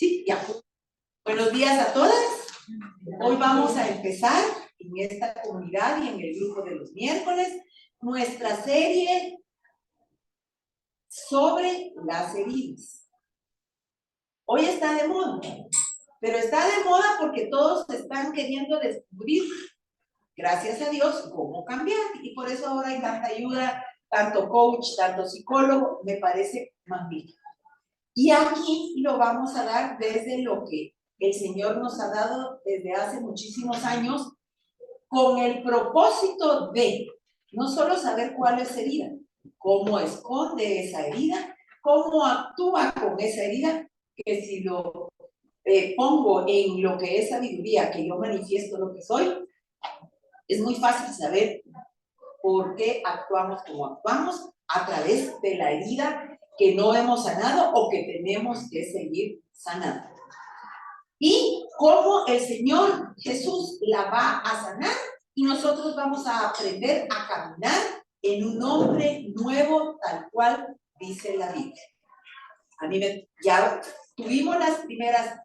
Sí, ya. Buenos días a todas. Hoy vamos a empezar en esta comunidad y en el grupo de los miércoles nuestra serie sobre las heridas. Hoy está de moda, pero está de moda porque todos están queriendo descubrir, gracias a Dios, cómo cambiar. Y por eso ahora hay tanta ayuda, tanto coach, tanto psicólogo, me parece magnífico. Y aquí lo vamos a dar desde lo que el Señor nos ha dado desde hace muchísimos años, con el propósito de no solo saber cuál es herida, cómo esconde esa herida, cómo actúa con esa herida, que si lo pongo en lo que es sabiduría, que yo manifiesto lo que soy, es muy fácil saber por qué actuamos como actuamos a través de la herida que no hemos sanado o que tenemos que seguir sanando. Y cómo el Señor Jesús la va a sanar y nosotros vamos a aprender a caminar en un hombre nuevo tal cual dice la Biblia. Ya tuvimos las primeras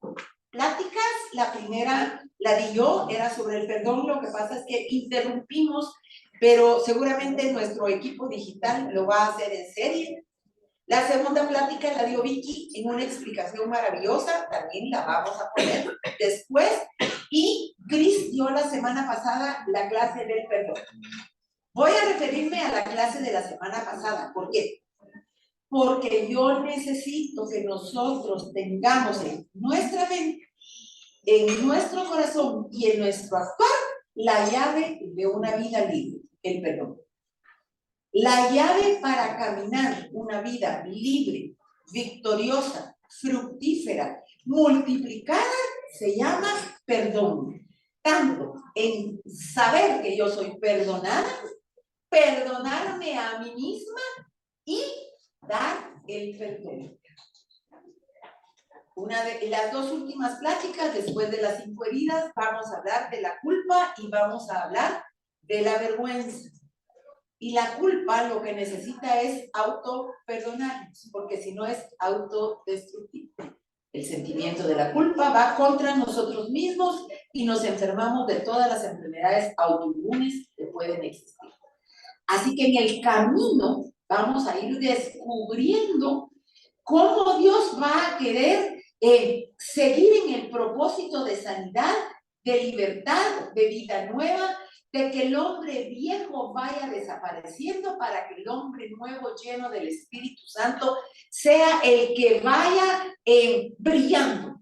pláticas, la primera la di yo, era sobre el perdón, lo que pasa es que interrumpimos, pero seguramente nuestro equipo digital lo va a hacer en serie. La segunda plática la dio Vicky en una explicación maravillosa, también la vamos a poner después, y Cris dio la semana pasada la clase del perdón. Voy a referirme a la clase de la semana pasada, ¿por qué? Porque yo necesito que nosotros tengamos en nuestra mente, en nuestro corazón y en nuestro actuar la llave de una vida libre, el perdón. La llave para caminar una vida libre, victoriosa, fructífera, multiplicada, se llama perdón. Tanto en saber que yo soy perdonada, perdonarme a mí misma y dar el perdón. Una de las dos últimas pláticas, después de las 5 heridas, vamos a hablar de la culpa y vamos a hablar de la vergüenza. Y la culpa lo que necesita es auto-perdonarnos, porque si no es autodestructivo. El sentimiento de la culpa va contra nosotros mismos y nos enfermamos de todas las enfermedades autoinmunes que pueden existir. Así que en el camino vamos a ir descubriendo cómo Dios va a querer seguir en el propósito de sanidad, de libertad, de vida nueva, de que el hombre viejo vaya desapareciendo para que el hombre nuevo lleno del Espíritu Santo sea el que vaya brillando.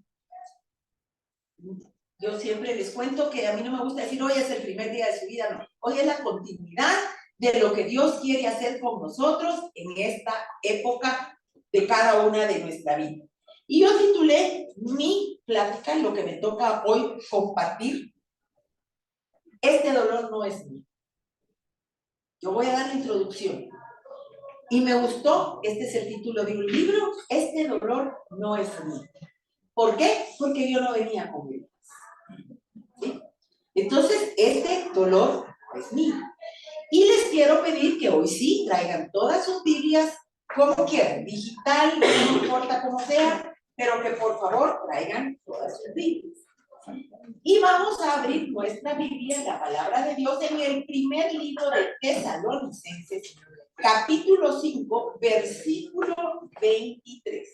Yo siempre les cuento que a mí no me gusta decir hoy es el primer día de su vida, no. Hoy es la continuidad de lo que Dios quiere hacer con nosotros en esta época de cada una de nuestra vida. Y yo titulé mi plática, lo que me toca hoy compartir, este dolor no es mío. Yo voy a dar la introducción. Y me gustó, este es el título de un libro, este dolor no es mío. ¿Por qué? Porque yo no venía con él. ¿Sí? Entonces, este dolor no es mío. Y les quiero pedir que hoy sí traigan todas sus Biblias, como quieran, digital, no importa cómo sea, pero que por favor traigan todas sus Biblias. Y vamos a abrir nuestra Biblia, la palabra de Dios, en el primer libro de Tesalonicenses, capítulo 5, versículo 23.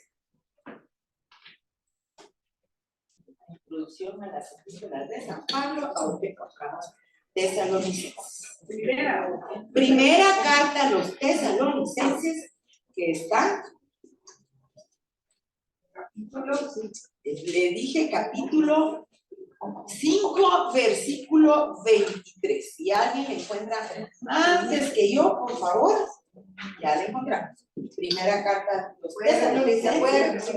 Introducción a las epístolas de San Pablo, aunque tocamos Tesalonicenses. Primera carta a los Tesalonicenses, que está, le dije capítulo 5, versículo 23. Si alguien le encuentra antes que yo, por favor, ya le encontramos. Primera carta a los Tesalonicenses.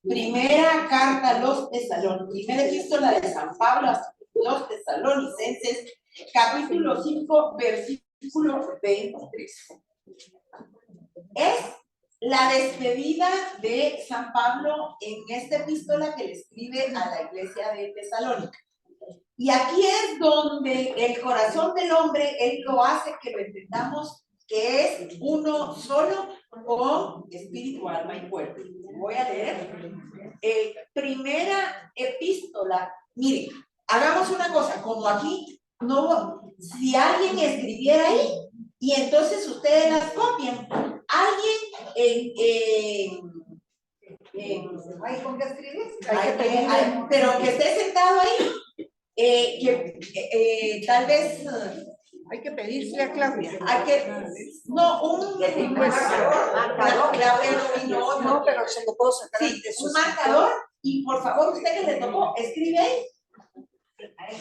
Primera carta a los Tesalonicenses. Primera epístola de San Pablo a los Tesalonicenses, capítulo 5, versículo 23. Es la despedida de San Pablo en esta epístola que le escribe a la iglesia de Tesalónica. Y aquí es donde el corazón del hombre, él lo hace que lo entendamos, que es uno solo con espíritu, alma y cuerpo. Voy a leer. 1 primera epístola, miren, hagamos una cosa, como aquí, no, si alguien escribiera ahí, y entonces ustedes las copian, alguien ¿Hay con qué escribir? pero que esté sentado ahí, tal vez Hay que pedirle a Claudia. hay que, no, Claudia no vino, No, pero se lo puedo sacar. sí, un marcador, y por favor, usted que le tocó, escribe ahí.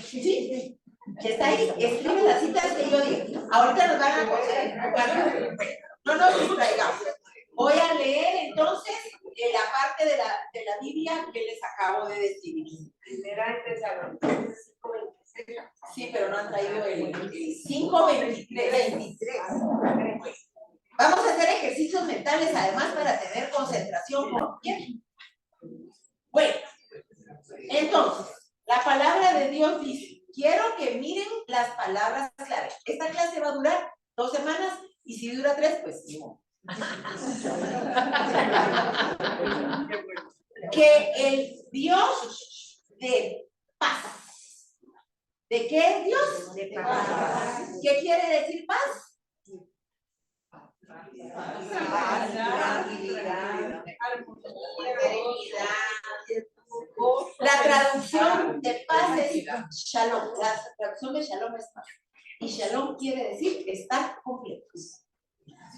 Sí, que está ahí, escribe las citas que yo digo. Ahorita nos van a poner, no nos distraigamos. Voy a leer entonces la parte de la Biblia que les acabo de decir. Primera de Tesalonicenses 5:26. Sí, pero no han traído el 5:23. Vamos a hacer ejercicios mentales además para tener concentración. Bien. Bueno, entonces, la palabra de Dios dice, quiero que miren las palabras clave. Esta clase va a durar 2 semanas y si dura 3, pues no. Que el Dios de paz. ¿De qué es Dios? De paz. ¿Qué quiere decir paz? La traducción de paz es shalom. La traducción de shalom es paz. Y shalom quiere decir estar completo.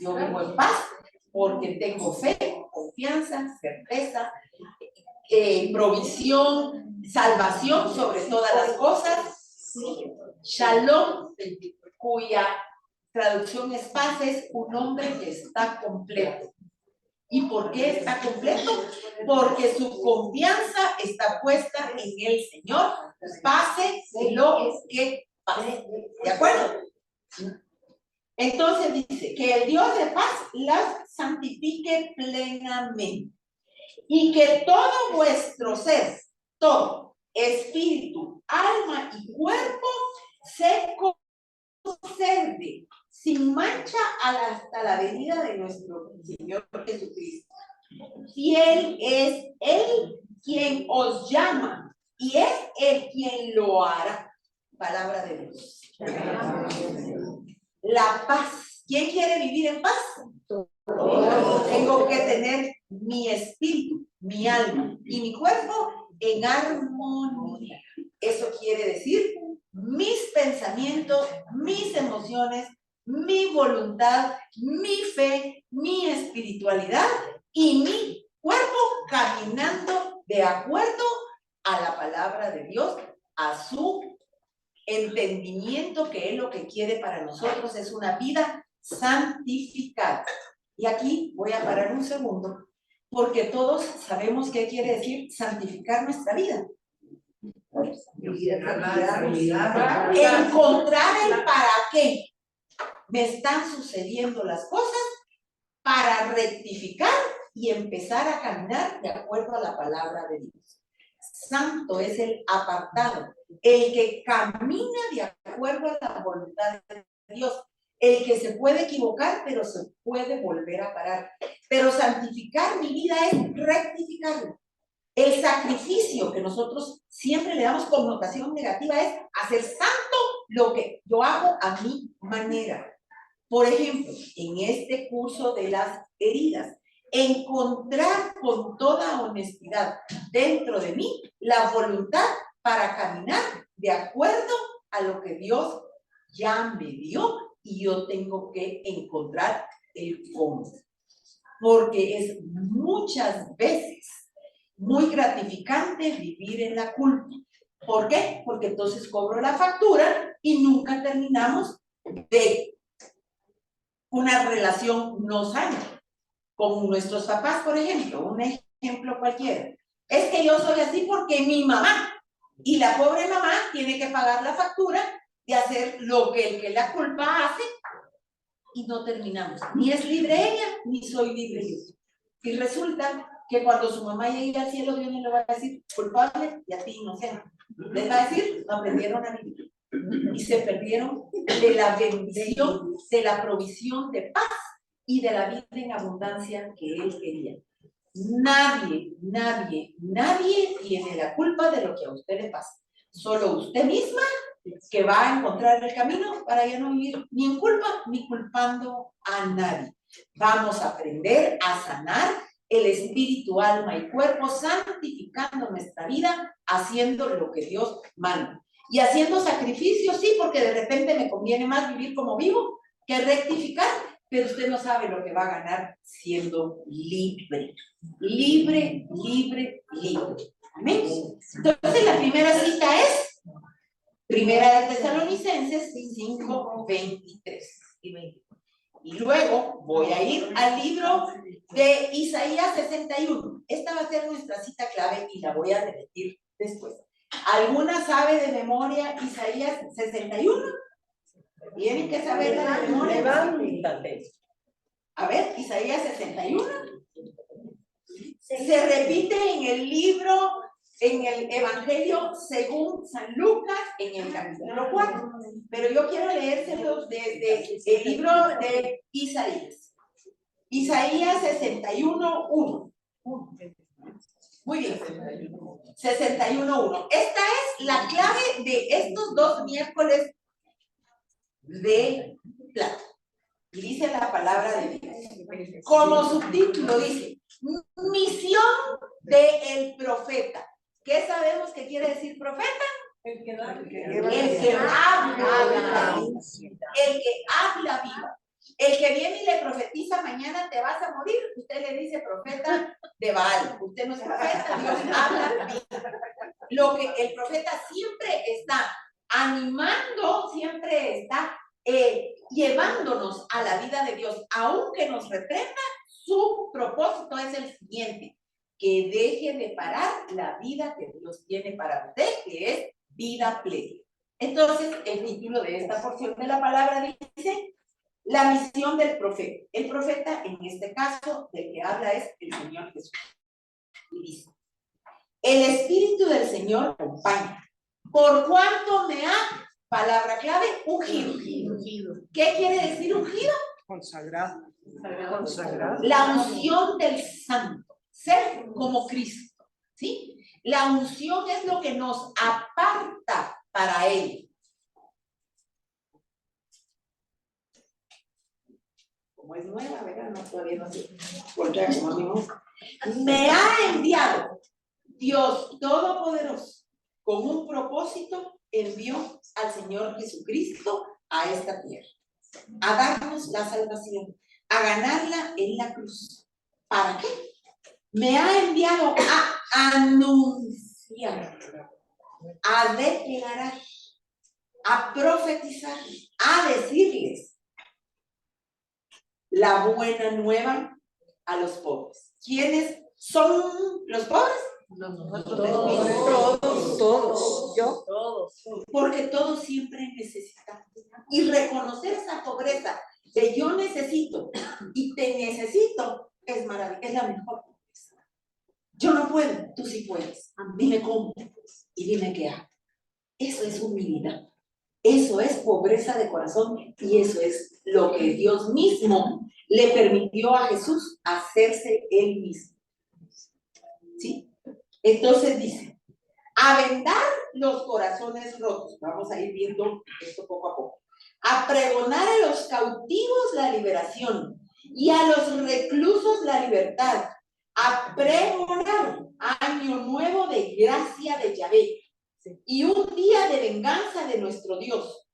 Yo vivo en paz porque tengo fe, confianza, certeza, provisión, salvación sobre todas las cosas. Shalom, cuya traducción es paz, es un hombre que está completo. ¿Y por qué está completo? Porque su confianza está puesta en el Señor, pase lo que pase. ¿De acuerdo? Entonces dice que el Dios de paz las santifique plenamente y que todo vuestro ser, todo, espíritu, alma y cuerpo, se conserve sin mancha hasta la venida de nuestro Señor Jesucristo. Fiel es Él quien os llama y es Él quien lo hará. Palabra de Dios. La paz. ¿Quién quiere vivir en paz? Tengo que tener mi espíritu, mi alma y mi cuerpo en armonía. Eso quiere decir mis pensamientos, mis emociones, mi voluntad, mi fe, mi espiritualidad y mi cuerpo caminando de acuerdo a la palabra de Dios, a su entendimiento, que Él lo que quiere para nosotros es una vida santificada. Y aquí voy a parar un segundo, porque todos sabemos qué quiere decir santificar nuestra vida. Encontrar el para qué me están sucediendo las cosas para rectificar y empezar a caminar de acuerdo a la palabra de Dios. Santo es el apartado, el que camina de acuerdo a la voluntad de Dios, el que se puede equivocar, pero se puede volver a parar. Pero santificar mi vida es rectificarlo. El sacrificio que nosotros siempre le damos connotación negativa es hacer santo lo que yo hago a mi manera. Por ejemplo, en este curso de las heridas, encontrar con toda honestidad dentro de mí la voluntad para caminar de acuerdo a lo que Dios ya me dio y yo tengo que encontrar el cómo. Porque es muchas veces muy gratificante vivir en la culpa. ¿Por qué? Porque entonces cobro la factura y nunca terminamos de una relación no sana. Con nuestros papás, por ejemplo, un ejemplo cualquiera. Es que yo soy así porque mi mamá, y la pobre mamá tiene que pagar la factura de hacer lo que el que la culpa hace, y no terminamos. Ni es libre ella, ni soy libre yo. Y resulta que cuando su mamá llegue al cielo, Dios no le va a decir culpable y a ti inocente. Les va a decir, aprendieron a vivir. Y se perdieron de la bendición, de la provisión de paz y de la vida en abundancia que él quería. Nadie, nadie, nadie tiene la culpa de lo que a usted le pasa. Solo usted misma que va a encontrar el camino para ya no vivir ni en culpa ni culpando a nadie. Vamos a aprender a sanar el espíritu, alma y cuerpo, santificando nuestra vida, haciendo lo que Dios manda. Y haciendo sacrificios, sí, porque de repente me conviene más vivir como vivo que rectificar, pero usted no sabe lo que va a ganar siendo libre. Libre, libre, libre. Amén. Entonces la primera cita es Primera de Tesalonicenses 5, 23 y 24. Y luego voy a ir al libro de Isaías 61. Esta va a ser nuestra cita clave y la voy a repetir después. ¿Alguna sabe de memoria Isaías 61? Tienen que saberla de memoria. Levántate. A ver, Isaías 61. Se repite en el libro, en el Evangelio según San Lucas, en el capítulo 4. Pero yo quiero leérselos desde el libro de Isaías. Isaías 61, 1. Muy bien. 61.1. Esta es la clave de estos 2 miércoles de plata. Y dice la palabra de Dios. Como subtítulo dice, misión del profeta. ¿Qué sabemos que quiere decir profeta? El que habla viva. El que habla viva. El que viene y le profetiza mañana te vas a morir, usted le dice profeta de Baal. Usted no es profeta, Dios habla viva. Lo que el profeta siempre está animando, siempre está llevándonos a la vida de Dios, aunque nos reprenda, su propósito es el siguiente: que deje de parar la vida que Dios tiene para usted, que es vida plena. Entonces, el título de esta porción de la palabra dice: la misión del profeta. El profeta, en este caso, del que habla es el Señor Jesús. Y dice: el Espíritu del Señor acompaña, por cuanto me ha, palabra clave, ungido. ¿Qué quiere decir ungido? Consagrado. Consagrado. La unción del santo, ser como Cristo, ¿sí? La unción es lo que nos aparta para Él. Como es nueva, ¿verdad? No, todavía no sé. Porque como digo, me ha enviado Dios Todopoderoso, con un propósito, envió al Señor Jesucristo a esta tierra, a darnos la salvación, a ganarla en la cruz. ¿Para qué? Me ha enviado a anunciar, a declarar, a profetizar, a decirles la buena nueva a los pobres. ¿Quiénes son los pobres? Todos. Yo. Porque todos siempre necesitamos. Y reconocer esa pobreza de yo necesito y te necesito es maravilloso, es la mejor pobreza. Yo no puedo, tú sí puedes. Dime cómo y dime qué hago. Eso es humildad. Eso es pobreza de corazón y eso es lo que Dios mismo le permitió a Jesús hacerse él mismo. ¿Sí? Entonces dice: a vendar los corazones rotos. Vamos a ir viendo esto poco a poco. A pregonar a los cautivos la liberación y a los reclusos la libertad. A pregonar año nuevo de gracia de Yahvé y un día de venganza de nuestro Dios,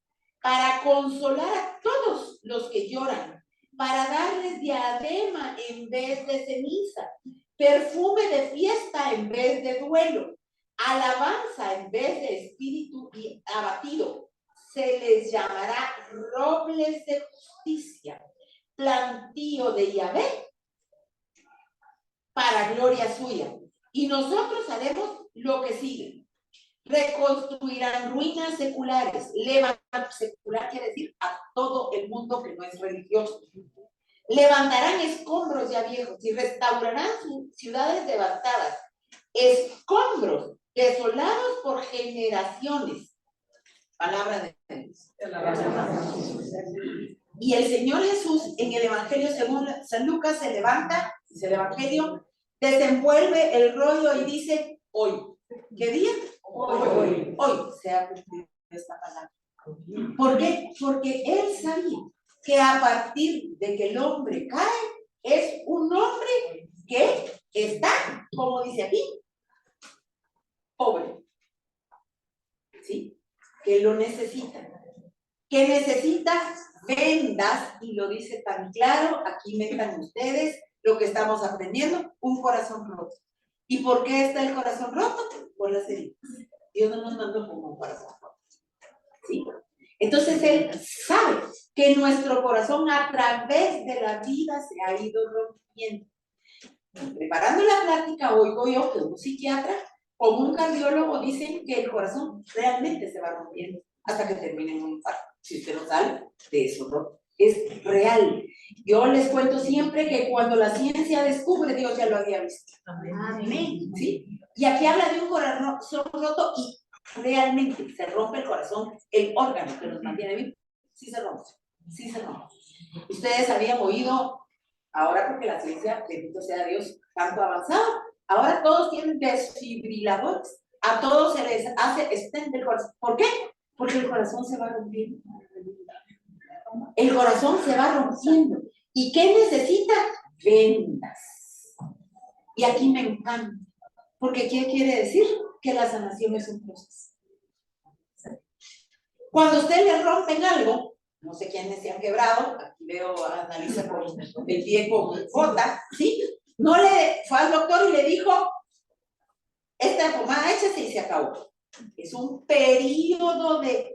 para consolar a todos los que lloran, para darles diadema en vez de ceniza, perfume de fiesta en vez de duelo, alabanza en vez de espíritu abatido. Se les llamará robles de justicia, plantío de Yahvé para gloria suya. Y nosotros haremos lo que sigue: reconstruirán ruinas seculares. Secular quiere decir a todo el mundo que no es religioso. Levantarán escombros ya viejos y restaurarán sus ciudades devastadas, escombros desolados por generaciones. Palabra de Dios. Y el Señor Jesús en el Evangelio según San Lucas se levanta, dice el Evangelio, desenvuelve el rollo y dice, hoy. ¿Qué día? Hoy. Hoy se ha cumplido esta palabra. ¿Por qué? Porque él sabía que a partir de que el hombre cae, es un hombre que está, como dice aquí, pobre. ¿Sí? Que lo necesita. Que necesita vendas, y lo dice tan claro, aquí metan ustedes lo que estamos aprendiendo, un corazón roto. ¿Y por qué está el corazón roto? Por las heridas. Dios no nos mandó como un corazón roto. ¿Sí? Entonces él sabe que nuestro corazón a través de la vida se ha ido rompiendo. Preparando la plática, oigo yo que un psiquiatra o un cardiólogo dicen que el corazón realmente se va rompiendo hasta que termine en un infarto. Si usted no sale de eso, ¿no? Es real. Yo les cuento siempre que cuando la ciencia descubre, Dios ya lo había visto. Amén. ¿Sí? Y aquí habla de un corazón roto y realmente se rompe el corazón, el órgano que nos mantiene vivos. Sí se rompe. Sí se rompe. Ustedes habían oído, ahora porque la ciencia, bendito sea Dios, tanto avanzado, ahora todos tienen desfibriladores. A todos se les hace stent del corazón. ¿Por qué? Porque el corazón se va rompiendo. El corazón se va rompiendo. ¿Y qué necesita? Vendas. Y aquí me encanta. Porque ¿qué quiere decir? Que la sanación es un proceso. Cuando a usted le rompen algo, no sé quiénes se han quebrado, aquí veo a Annalisa con el pie con bota, ¿sí? No le fue al doctor y le dijo, esta pomada échase y se acabó. Es un periodo de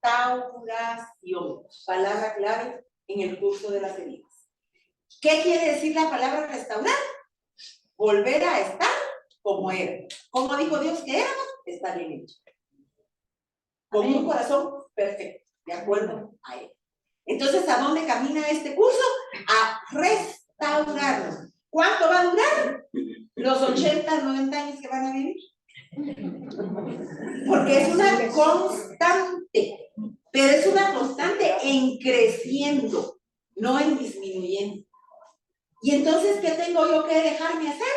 restauración, palabra clave en el curso de las heridas. ¿Qué quiere decir la palabra restaurar? Volver a estar como era. Como dijo Dios que éramos, está bien hecho. Con un corazón perfecto, de acuerdo a él. Entonces, ¿a dónde camina este curso? A restaurarnos. ¿Cuánto va a durar? Los 80, 90 años que van a vivir. Porque es una constante, pero es una constante en creciendo, no en disminuyendo. Y entonces, ¿qué tengo yo que dejarme hacer?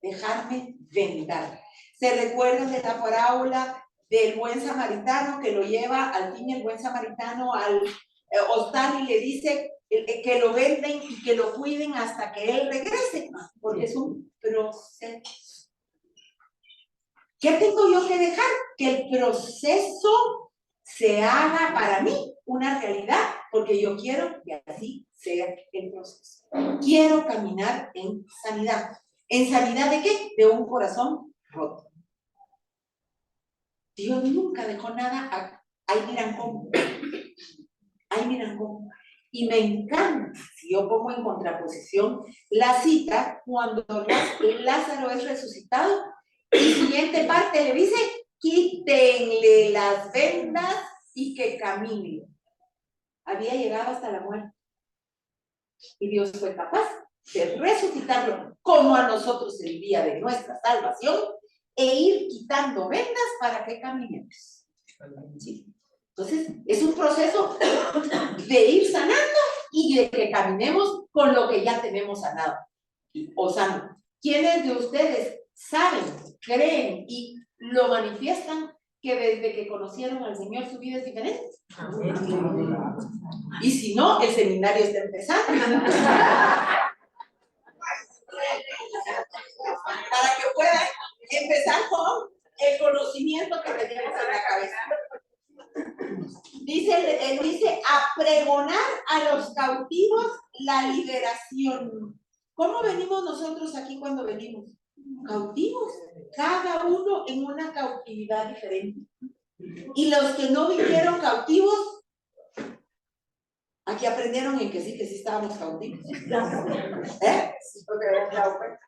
Dejarme vendar. ¿Se recuerdan de la parábola del buen samaritano que lo lleva al fin el buen samaritano al hostal y le dice que lo venden y que lo cuiden hasta que él regrese? Porque es un proceso. ¿Qué tengo yo que dejar? Que el proceso se haga para mí una realidad, porque yo quiero que así sea el proceso. Quiero caminar en sanidad. ¿En sanidad de qué? De un corazón roto. Dios nunca dejó nada. Ahí miran cómo. Ahí miran cómo. Y me encanta, si yo pongo en contraposición la cita, cuando Lázaro es resucitado, y siguiente parte le dice, quítenle las vendas y que camine. Había llegado hasta la muerte. Y Dios fue capaz de resucitarlo como a nosotros el día de nuestra salvación e ir quitando vendas para que caminemos. ¿Sí? Entonces, es un proceso de ir sanando y de que caminemos con lo que ya tenemos sanado o sano. ¿Quiénes de ustedes saben, creen y lo manifiestan que desde que conocieron al Señor su vida es diferente? Y si no, el seminario está empezando. Para que puedan empezar con el conocimiento que tenemos en la cabeza. Dice a pregonar a los cautivos la liberación. ¿Cómo venimos nosotros aquí cuando venimos? Cautivos, cada uno en una cautividad diferente. Y los que no vinieron cautivos, aquí aprendieron en que sí estábamos cautivos. ¿Eh?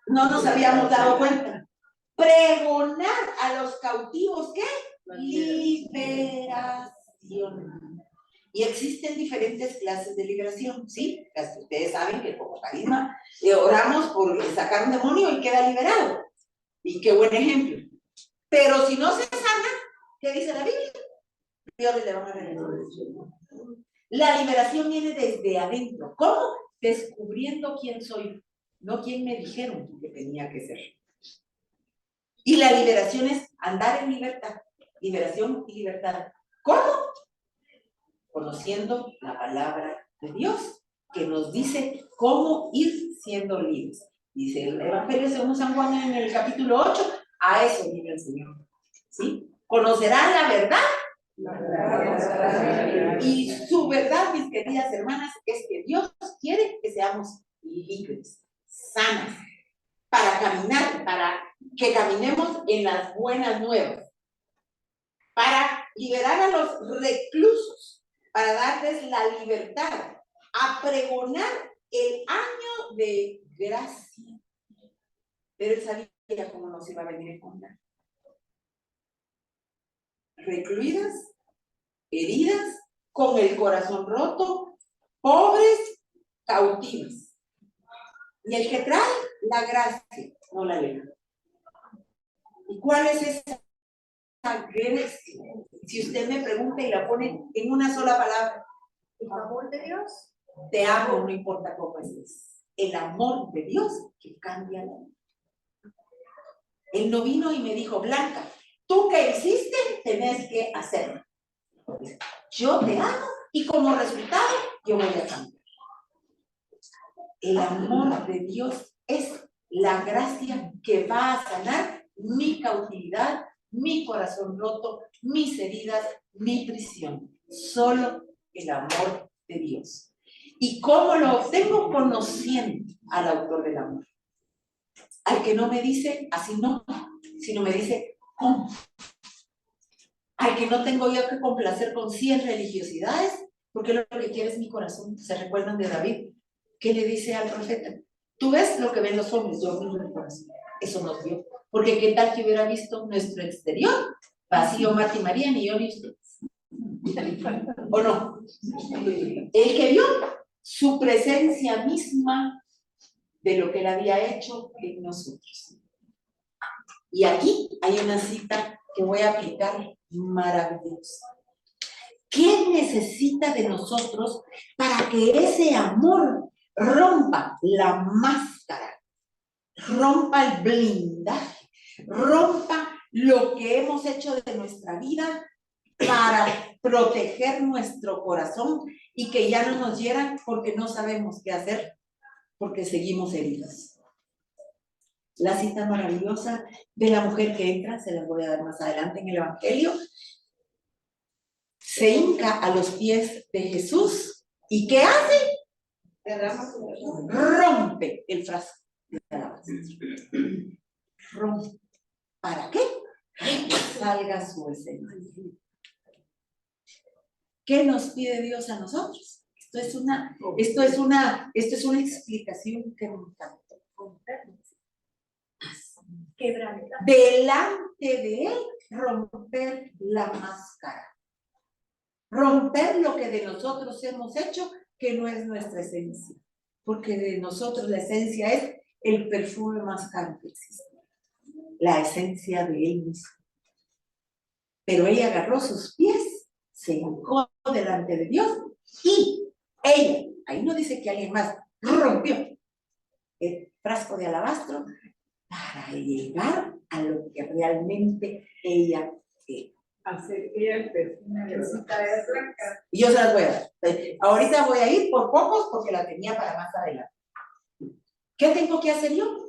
No nos habíamos dado cuenta. Pregonar a los cautivos, ¿qué? Liberación. Y existen diferentes clases de liberación, ¿sí? Ustedes saben que como carisma oramos por sacar un demonio y queda liberado. Y qué buen ejemplo. Pero si no se sana, ¿qué dice la Biblia? Dios le va a regresar. La liberación viene desde adentro. ¿Cómo? Descubriendo quién soy. no quién me dijeron que tenía que ser. Y la liberación es andar en libertad, liberación y libertad. ¿Cómo? Conociendo la palabra de Dios, que nos dice cómo ir siendo libres. Dice el Evangelio según San Juan en el capítulo 8, a eso viene el Señor. ¿Sí? Conocerán la verdad. Y su verdad, mis queridas hermanas, es que Dios quiere que seamos libres, sanas, para caminar, para que caminemos en las buenas nuevas, para liberar a los reclusos, para darles la libertad, a pregonar el año de gracia. Pero él sabía cómo nos iba a venir en contra. Recluidas, heridas, con el corazón roto, pobres, cautivas. Y el que trae la gracia, no la ley. ¿Y cuál es esa gracia? Si usted me pregunta y la pone en una sola palabra. ¿El amor de Dios? Te amo, no importa cómo estés. El amor de Dios que cambia la vida. Él no vino y me dijo, Blanca, tú que hiciste, tenés que hacerlo. Yo te amo y como resultado, yo voy a cambiar. El amor de Dios es la gracia que va a sanar mi cautividad, mi corazón roto, mis heridas, mi prisión. Solo el amor de Dios. ¿Y cómo lo obtengo? Conociendo al autor del amor. Al que no me dice así no, sino me dice ¿cómo? Al que no tengo yo que complacer con 100 religiosidades, porque lo que quiere es mi corazón. ¿Se recuerdan de David? ¿Qué le dice al profeta? Tú ves lo que ven los hombres, yo miro el corazón. Eso nos dio. Porque qué tal que hubiera visto nuestro exterior, vacío, Marta y María, ni yo ni usted. ¿O no? El que vio su presencia misma de lo que él había hecho en nosotros. Y aquí hay una cita que voy a aplicar maravillosa. ¿Qué necesita de nosotros para que ese amor rompa la máscara, rompa el blindaje, rompa lo que hemos hecho de nuestra vida para proteger nuestro corazón y que ya no nos hieran porque no sabemos qué hacer, porque seguimos heridas? La cita maravillosa de la mujer que entra, se las voy a dar más adelante en el Evangelio, se hinca a los pies de Jesús y ¿qué hace? Rompe el frasco de alabastro. Rompe. ¿Para qué? Para que salga su esencia. ¿Qué nos pide Dios a nosotros? Esto es una explicación que me encantó. Delante de él, romper la máscara. Romper lo que de nosotros hemos hecho, que no es nuestra esencia. Porque de nosotros la esencia es el perfume más caro que existe. La esencia de él mismo. Pero ella agarró sus pies, se hincó delante de Dios y ella, ahí no dice que alguien más, rompió el frasco de alabastro para llegar a lo que realmente ella era. Hacer ella el perfume de Blanca. Y yo se las voy a dar. Ahorita voy a ir por pocos porque la tenía para más adelante. ¿Qué tengo que hacer yo?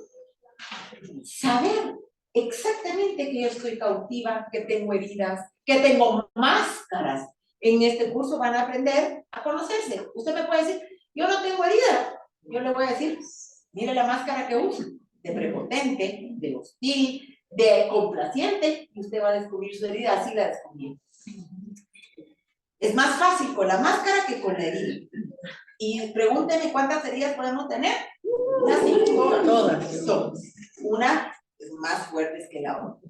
Saber exactamente que yo estoy cautiva, que tengo heridas, que tengo máscaras. En este curso van a aprender a conocerse. Usted me puede decir, yo no tengo herida. Yo le voy a decir, mire la máscara que usa, de prepotente, de hostil, de complaciente, y usted va a descubrir su herida, así la descubrí. Es más fácil con la máscara que con la herida. Y pregúnteme cuántas heridas podemos tener. Unas 5, todas. Una es más fuerte que la otra.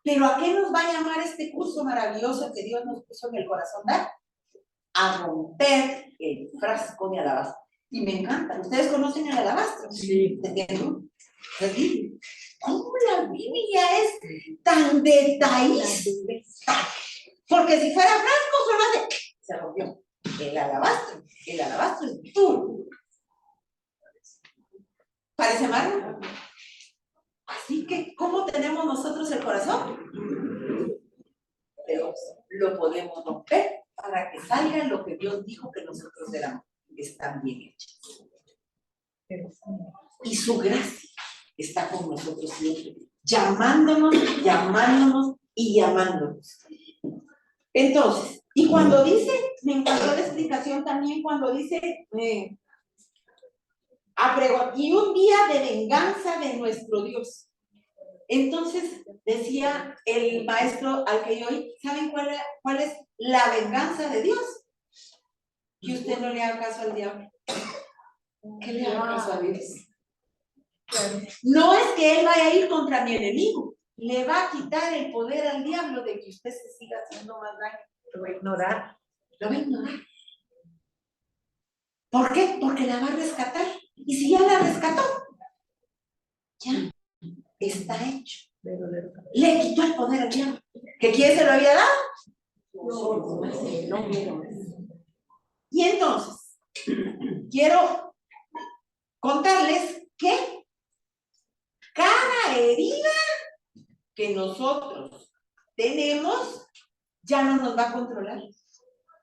Pero ¿a qué nos va a llamar este curso maravilloso que Dios nos puso en el corazón dar? A romper el frasco de alabastro. Y me encanta. ¿Ustedes conocen el alabastro? Sí. ¿Entienden? ¿Cómo la Biblia es tan detallista? Porque si fuera frasco, solo hace... Se rompió. El alabastro es duro. ¿Parece malo? Así que, ¿cómo tenemos nosotros el corazón? Pero lo podemos romper para que salga lo que Dios dijo que nosotros éramos. Están bien hechos. Y su gracia está con nosotros siempre, llamándonos, llamándonos y llamándonos. Entonces, y cuando dice, me encantó la explicación también cuando dice, y un día de venganza de nuestro Dios. Entonces, decía el maestro al que yo oí, ¿saben cuál es la venganza de Dios? Que usted no le haga caso al diablo. Que le haga caso a Dios. No es que él vaya a ir contra mi enemigo, le va a quitar el poder al diablo de que usted se siga haciendo más daño. Lo va a ignorar. Lo va a ignorar. ¿Por qué? Porque la va a rescatar. Y si ya la rescató, ya está hecho. Le quitó el poder al diablo. ¿Que quién se lo había dado? No. Y entonces, quiero contarles que cada herida que nosotros tenemos ya no nos va a controlar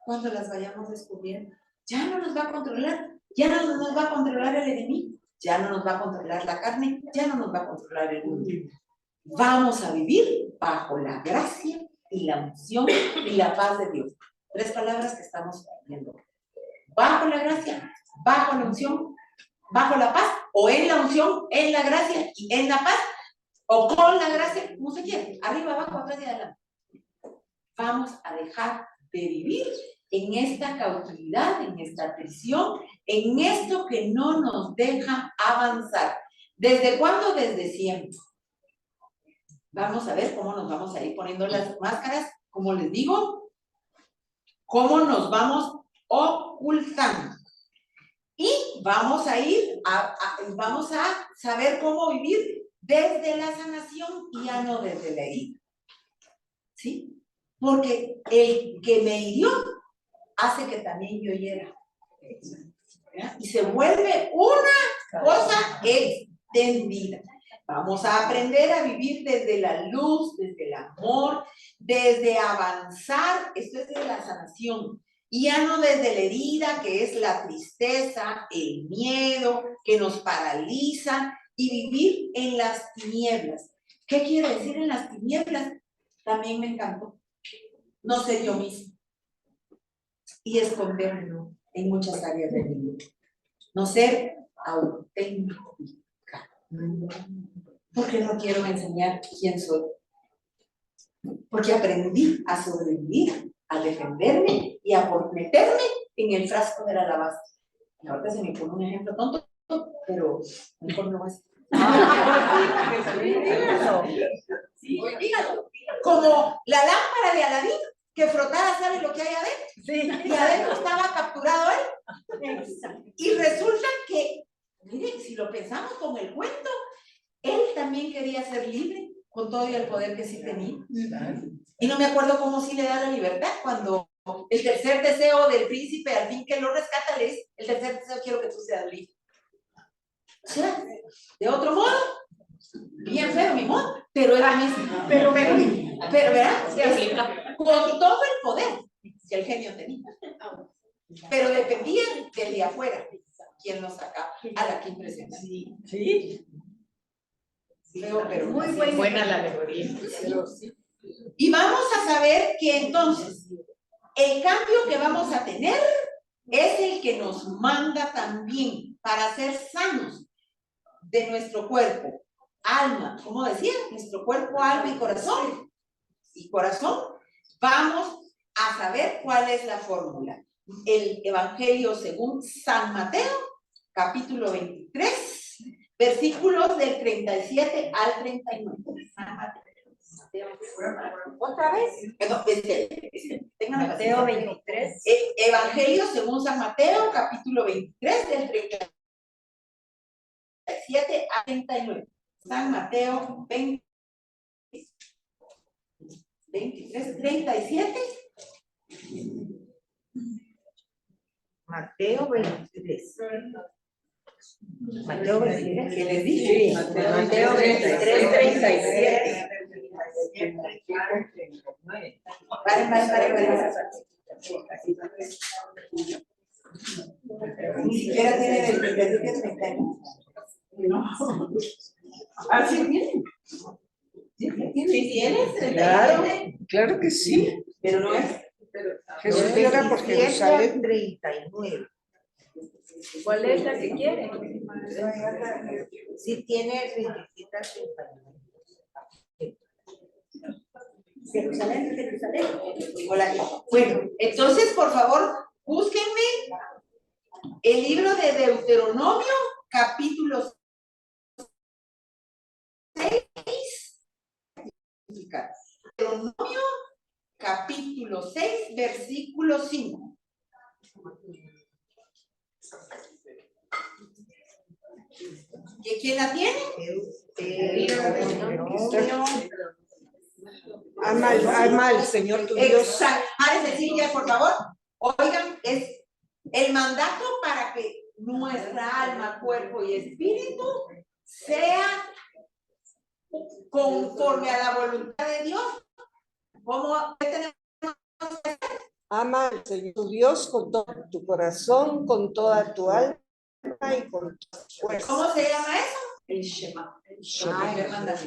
cuando las vayamos descubriendo. Ya no nos va a controlar, ya no nos va a controlar el enemigo, ya no nos va a controlar la carne, ya no nos va a controlar el mundo. Vamos a vivir bajo la gracia y la unción y la paz de Dios. 3 palabras que estamos viendo. Bajo la gracia, bajo la unción, bajo la paz, o en la unción, en la gracia y en la paz, o con la gracia, como se quiere, arriba, abajo, atrás y adelante. Vamos a dejar de vivir en esta cautividad, en esta prisión, en esto que no nos deja avanzar. ¿Desde cuándo? Desde siempre. Vamos a ver cómo nos vamos a ir poniendo las máscaras, como les digo, cómo nos vamos ocultando. Y vamos a ir, vamos a saber cómo vivir desde la sanación y ya no desde la herida. ¿Sí? Porque el que me hirió hace que también yo hiera. ¿Verdad? Y se vuelve una cosa extendida. Vamos a aprender a vivir desde la luz, desde el amor, desde avanzar. Esto es de la sanación. Y ya no desde la herida, que es la tristeza, el miedo, que nos paraliza, y vivir en las tinieblas. ¿Qué quiere decir en las tinieblas? También me encantó. No ser yo mismo. Y esconderme en muchas áreas de mi vida. No ser auténtica. Porque no quiero enseñar quién soy. Porque aprendí a sobrevivir, a defenderme y a meterme en el frasco de la alabanza. Y ahorita se me pone un ejemplo tonto, pero mejor no va a ser. Sí, dígalo. Como la lámpara de Aladín, que frotada sabe lo que hay adentro. Sí. Y adentro estaba capturado él. Y resulta que, miren, si lo pensamos con el cuento, él también quería ser libre con todo y el poder que sí tenía. Y no me acuerdo cómo sí le da la libertad cuando el tercer deseo del príncipe, al fin que lo rescata, le dice, el tercer deseo, quiero que tú seas libre. O sea, de otro modo, bien feo mi modo, pero era mismo. Pero ¿verdad? Con todo el poder que el genio tenía. Pero dependía del de afuera. ¿Quién nos sacaba? A la que impresiona. Sí. Pero muy buena la alegoría. Sí. Y vamos a saber que entonces el cambio que vamos a tener es el que nos manda también para ser sanos de nuestro cuerpo, alma, como decía, nuestro cuerpo, alma y corazón. Y corazón, vamos a saber cuál es la fórmula. El Evangelio según San Mateo, capítulo 23, versículos del 37 al 39. San Mateo. ¿Otra vez? No, tengan Mateo 23. Evangelio según San Mateo, capítulo 23, del 37 al 39. San Mateo 23, 37. Mateo 23. Mateo 23. ¿Qué les dije? Sí, Mateo 23, 37. Paren. Ni siquiera tienen el 37. No. Así viene. Sí, tienes. Claro, claro que sí. Pero no es. Jesús llora por Jerusalén 39. ¿Cuál es la que quiere? Sí tiene 27 al 39. Jerusalén. Hola. Bueno, entonces, por favor, búsquenme el libro de Deuteronomio, capítulo 6. Deuteronomio, capítulo 6, versículo 5. ¿Y quién la tiene? Ama al Señor tu Dios. Exacto. Pare Cecilia, por favor. Oigan, es el mandato para que nuestra alma, cuerpo y espíritu sea conforme a la voluntad de Dios. ¿Cómo tenemos? Ama al Señor tu Dios con todo tu corazón, con toda tu alma y con tu fuerza. ¿Cómo se llama eso? El Shema. Ay, me mandas.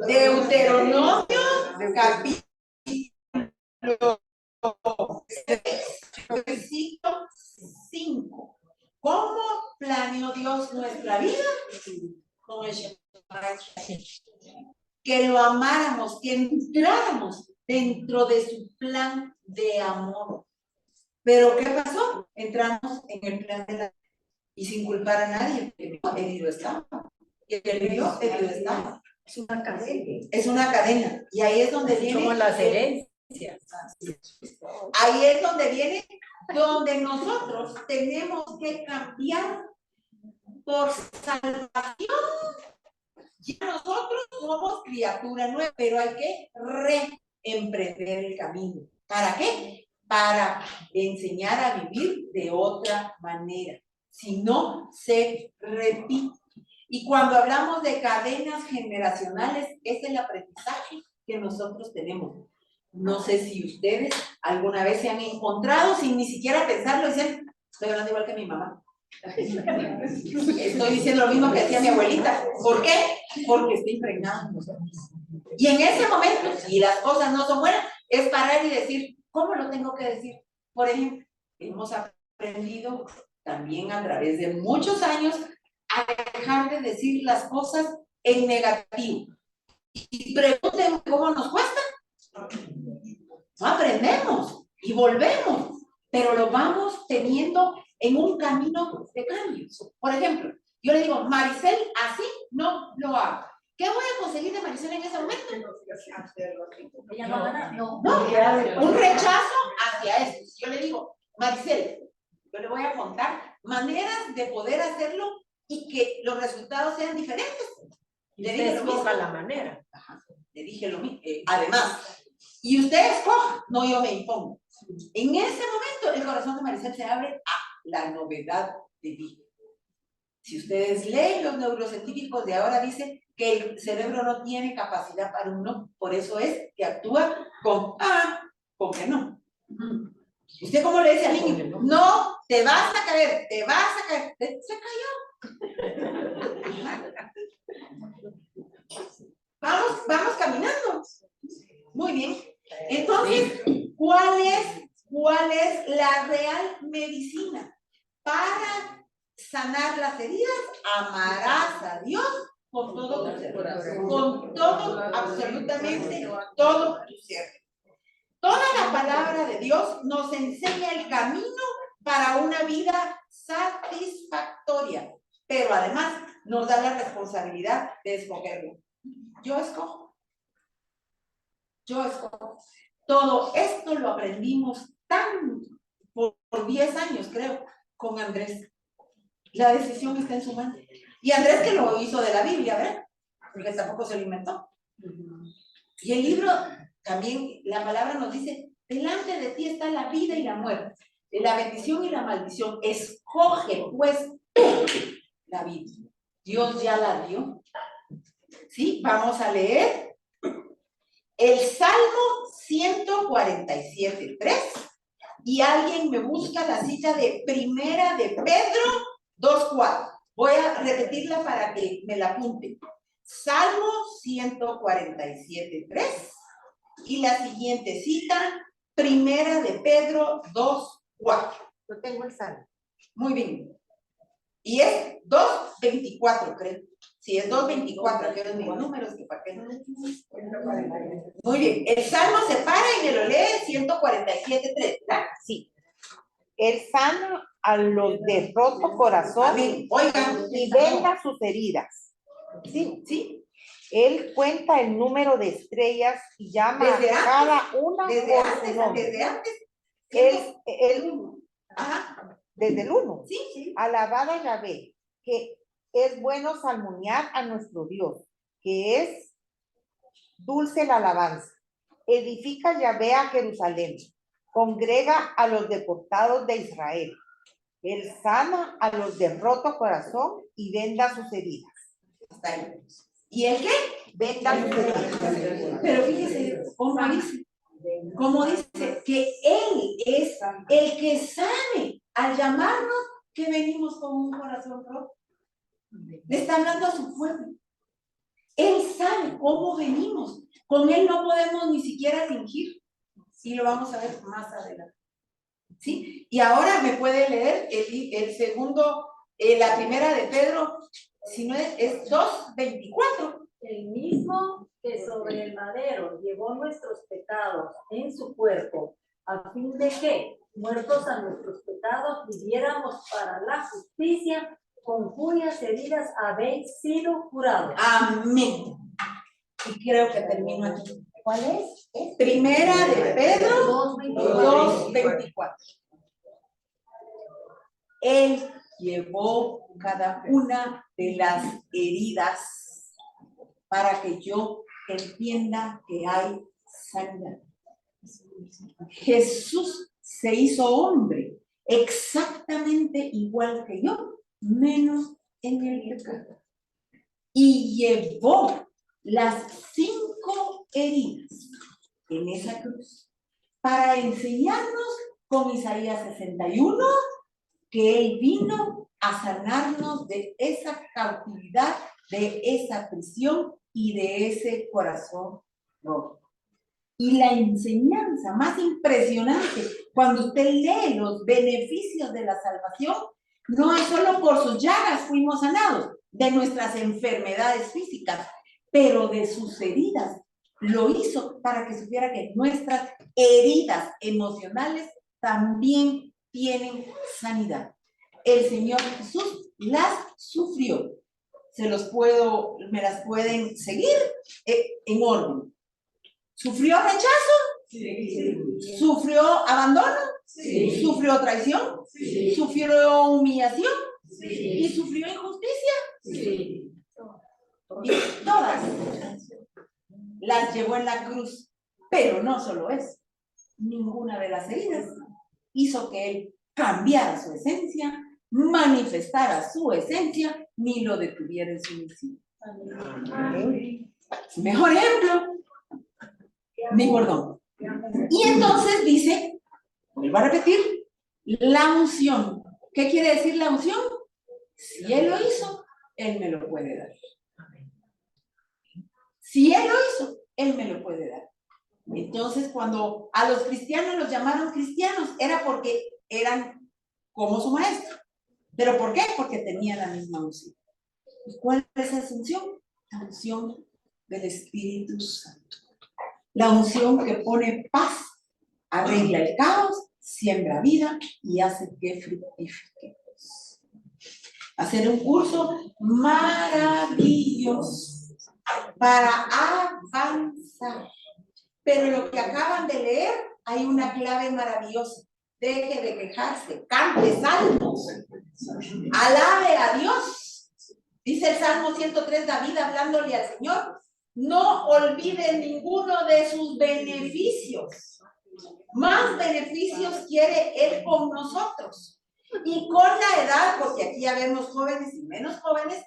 Deuteronomio, capítulo 6, versículo 5. ¿Cómo planeó Dios nuestra vida? Con el Shema. Que lo amáramos, que entráramos dentro de su plan de amor. Pero ¿qué pasó? Entramos en el plan de la... y sin culpar a nadie, herido estaba. Y el herido estaba. Es una cadena. Es una cadena. Y ahí es donde viene... Como las herencias. Ahí es donde viene, donde nosotros tenemos que cambiar por salvación. Ya nosotros somos criatura nueva, pero hay que reemprender el camino. ¿Para qué? Para enseñar a vivir de otra manera. Si no, se repite. Y cuando hablamos de cadenas generacionales, es el aprendizaje que nosotros tenemos. No sé si ustedes alguna vez se han encontrado sin ni siquiera pensarlo y dicen, estoy hablando igual que mi mamá. Estoy diciendo lo mismo que decía mi abuelita. ¿Por qué? Porque estoy impregnada en nosotros. Y en ese momento, si las cosas no son buenas, es parar y decir, ¿cómo lo tengo que decir? Por ejemplo, hemos aprendido también a través de muchos años a dejar de decir las cosas en negativo. Y pregunten cómo nos cuesta. No aprendemos y volvemos, pero lo vamos teniendo en un camino de cambios. Por ejemplo, yo le digo, Maricel, así no lo hago. ¿Qué voy a conseguir de Maricel en ese momento? No, un rechazo hacia esto. Yo le digo, Maricel, yo le voy a contar maneras de poder hacerlo y que los resultados sean diferentes. Le dije lo mismo. La manera. Ajá, le dije lo mismo. Además, y usted escoja, no yo me impongo. En ese momento, el corazón de Maricel se abre a la novedad de vida. Si ustedes leen, los neurocientíficos de ahora dicen que el cerebro no tiene capacidad para un no, por eso es que actúa con con que no. ¿Usted cómo le dice al niño? No, te vas a caer, te vas a caer. Se cayó. Vamos caminando. Muy bien. Entonces, ¿cuál es la real medicina? Para sanar las heridas, amarás a Dios con todo tu ser, con todo, absolutamente todo tu ser. Toda la palabra de Dios nos enseña el camino para una vida satisfactoria, pero además nos da la responsabilidad de escogerlo. Yo escojo. Todo esto lo aprendimos por 10 años, creo, con Andrés. La decisión está en su mano. Y Andrés que lo hizo de la Biblia, ¿verdad? Porque tampoco se lo inventó. Y el libro, también la palabra nos dice, delante de ti está la vida y la muerte. la bendición y la maldición. Escoge pues la vida. Dios ya la dio. ¿Sí? Vamos a leer el Salmo 147:3. Y alguien me busca la cita de Primera de Pedro 2:4. Voy a repetirla para que me la apunten. Salmo 147:3. Y la siguiente cita, Primera de Pedro 2:4. Yo tengo el salmo. Muy bien. Y es 2:24, creo. Sí, es 2:24. Aquí eran mis números, que para qué no. Muy bien. El Salmo se para y me lo lee 147:3, ¿verdad? Sí. Él sana a los de roto corazón Amén. Oigan. y venda sus heridas. Sí, sí. Él cuenta el número de estrellas y llama Desde a cada una Desde por su antes, nombre. desde antes. Él, Ajá. desde el 1. Sí, sí. Alabada a Yahvé, que es bueno salmoniar a nuestro Dios, que es dulce la alabanza. Edifica Yahvé a Jerusalén, congrega a los deportados de Israel. Él sana a los de roto corazón y venda sus heridas. Hasta ahí. ¿Y el qué? Venda sus heridas. Pero fíjese cómo dice que Él es el que sabe al llamarnos que venimos con un corazón roto. Le está hablando a su pueblo. Él sabe cómo venimos. Con Él no podemos ni siquiera fingir. Sí, lo vamos a ver más adelante. ¿Sí? Y ahora me puede leer el segundo, la primera de Pedro, si no es 2:24. El mismo que sobre el madero llevó nuestros pecados en su cuerpo, a fin de que, muertos a nuestros pecados, viviéramos para la justicia, con cuyas heridas habéis sido curados. Amén. Y creo que termino aquí. ¿Cuál es? Primera de Pedro 2:24. Él llevó cada una de las heridas para que yo entienda que hay sanidad. Jesús se hizo hombre exactamente igual que yo, menos en el pecado. Y llevó las 5 heridas en esa cruz para enseñarnos con Isaías 61 que Él vino a sanarnos de esa cautividad, de esa prisión y de ese corazón roto. Y la enseñanza más impresionante, cuando usted lee los beneficios de la salvación, no es solo por sus llagas fuimos sanados, de nuestras enfermedades físicas, pero de sus heridas. Lo hizo para que supiera que nuestras heridas emocionales también tienen sanidad. El Señor Jesús las sufrió. Me las pueden seguir en orden. ¿Sufrió rechazo? Sí. ¿Sufrió abandono? Sí. ¿Sufrió traición? Sí. ¿Sufrió humillación? Sí. ¿Y sufrió injusticia? Sí. Y todas las llevó en la cruz. Pero no solo eso. Ninguna de las heridas hizo que Él cambiara su esencia, manifestara su esencia, ni lo detuviera en su misión. Mejor ejemplo, mi bordón. Y entonces dice, vuelvo a repetir, la unción. ¿Qué quiere decir la unción? Si Él lo hizo, Él me lo puede dar. Si Él lo hizo, Él me lo puede dar. Entonces, cuando a los cristianos los llamaron cristianos, era porque eran como su maestro. ¿Pero por qué? Porque tenían la misma unción. ¿Y cuál es esa unción? La unción del Espíritu Santo. La unción que pone paz, arregla el caos, siembra vida y hace que fructifiquemos. Hacer un curso maravilloso para avanzar. Pero lo que acaban de leer, hay una clave maravillosa. Deje de quejarse, cante salmos, alabe a Dios. Dice el Salmo 103, David hablándole al Señor, no olvide ninguno de sus beneficios. más beneficios quiere Él con nosotros. Y con la edad, porque aquí ya vemos jóvenes y menos jóvenes,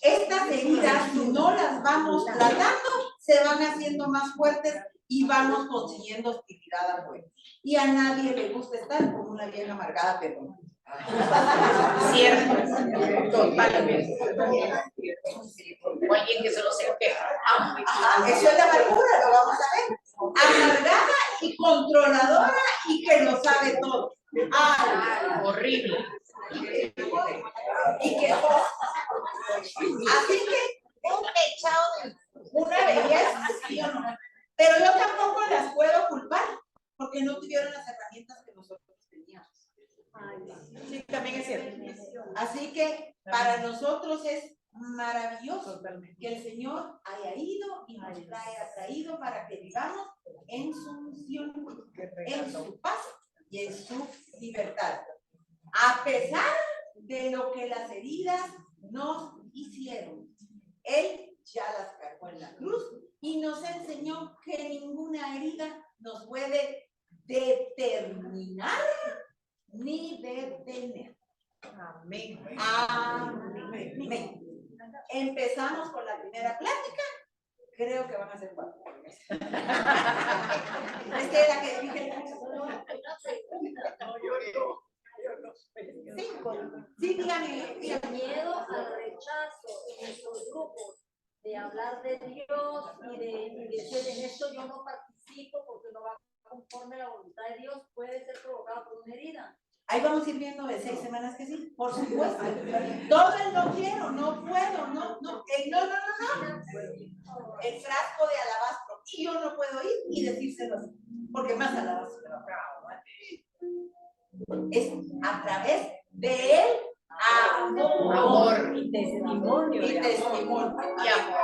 estas heridas, si no las vamos tratando, se van haciendo más fuertes y vamos consiguiendo hostilidad afuera. Y a nadie le gusta estar con una vieja amargada, pero Cierto. Totalmente. O alguien que se lo seque. eso es la amargura, lo vamos a ver. Amargada y controladora y que lo sabe todo. Ay, Horrible. y que así que un pechado de una belleza, ¿sí o no? Pero yo tampoco las puedo culpar porque no tuvieron las herramientas que nosotros teníamos. Sí, también es cierto. Así que para nosotros es maravilloso que el Señor haya ido y nos haya traído para que vivamos en su unción, en su paz y en su libertad. A pesar de lo que las heridas nos hicieron, Él ya las cargó en la cruz y nos enseñó que ninguna herida nos puede determinar ni detener. Amén. Amén. Empezamos con la primera plática. Creo que van a ser 4. Es que la que dije. 5. Sí, díganme. El miedo al rechazo en nuestros grupos de hablar de Dios y de decir en esto yo no participo porque no va conforme a la voluntad de Dios puede ser provocado por una herida. Ahí vamos a ir viendo de 6 semanas que sí, por supuesto. Todo el no quiero, no puedo, no. El frasco de alabastro. Y yo no puedo ir y decírselo así, porque más alabastro me lo acabo. Es a través del amor. Amor. Y testimonio. Y testimonio. Y amor.